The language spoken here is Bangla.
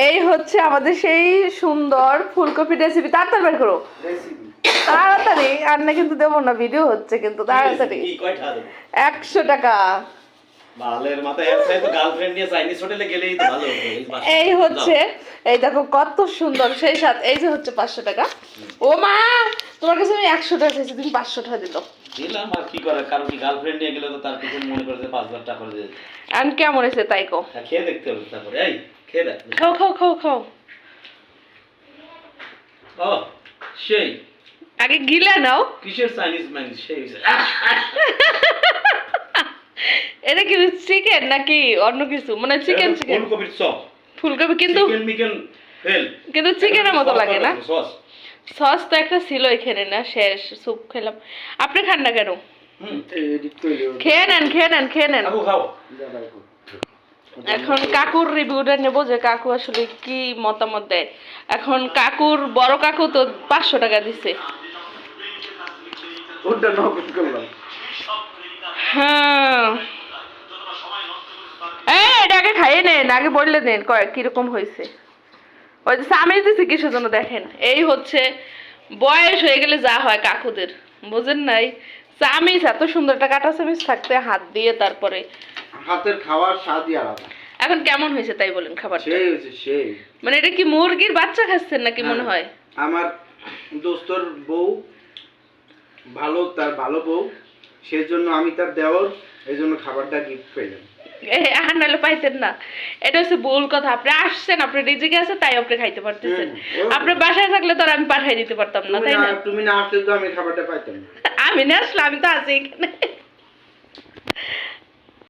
এই হচ্ছে আমাদের সেই সুন্দর ফুলকপি রেসিপি। তাড়াতাড়ি বের করো, তাড়াতাড়ি। আর না কিন্তু দেবো না, ভিডিও হচ্ছে কিন্তু। তাড়াতাড়ি। 100 টাকা। এই হচ্ছে, এই দেখো কত সুন্দর সেই সাথ। এই যে হচ্ছে 500 টাকা। ও মা, তোমার কাছে আমি 100 টাকা চাইছি, তুমি 500 টাকা দিল। দিলাম আর কি করার, কারণ কি গার্লফ্রেন্ড নিয়ে গেলে তো তার পিছনে মনে করে যে 5,000 টাকা করে দিয়ে। আর কেমন হয়েছে তাই কো? খেয়ে দেখতে হবে তারপরে। এই খেয়ে দেখ। খাও খাও খাও খাও। ও সেই আগে গিলে নাও। কিসের চাইনিজ ম্যান সেই এটা কি চিকেন নাকি অন্য কিছু? মানে চিকেন চিকেন ফুলকপির চপ। ফুলকপি কিন্তু ফেল, কিন্তু চিকেনের মতো লাগে না। সস সস তো একটা ছিল এখানে, না শেষ। স্যুপ খেলাম। আপনি খান না কেন? খেয়ে নেন খেয়ে নেন খেয়ে নেন। খাও। এখন কাকুর রিভিউটা নেব, যে কাকু আসলে কি মতামত দেয়। এখন কাকুর বড় কাকু তো 500 টাকা দিছে। ওটা নকল করলাম। হ্যাঁ, এটা আগে খাইয়ে নেন, আগে বললে দেন কিরকম হয়েছে। ওই যে চামিচ দিছে কিসের জন্য দেখেন। এই হচ্ছে বয়স হয়ে গেলে যা হয় কাকুদের, বুঝেন নাই? চামিচ, এত সুন্দর একটা কাটা চামিচ থাকতে হাত দিয়ে তারপরে হাতের খাওয়ার স্বাদই আলাদা। এখন কেমন হয়েছে তাই বলেন খাবারটা? সেই হয়েছে সেই। মানে এটা কি মুরগির বাচ্চা খাচ্ছেন নাকি মনে হয়? আমার দোস্তর বউ ভালো, তার ভালো বউ, সেজন্য আমি তার দেওর, এই জন্য খাবারটা গিফট পেলাম। আর নাহলে পাইতেন না। এটা হচ্ছে ভুল কথা। আপনি আসছেন, আপনি রিজিকে আছে তাই আপনি খাইতে পারতেছেন। আপনি বাসায় থাকলে তো আর আমি পাঠাই দিতে পারতাম না, তাই না? তুমি না আসলে তো আমি খাবারটা পাইতাম না। আমি না আসলে, আমি তো আছি এখানে।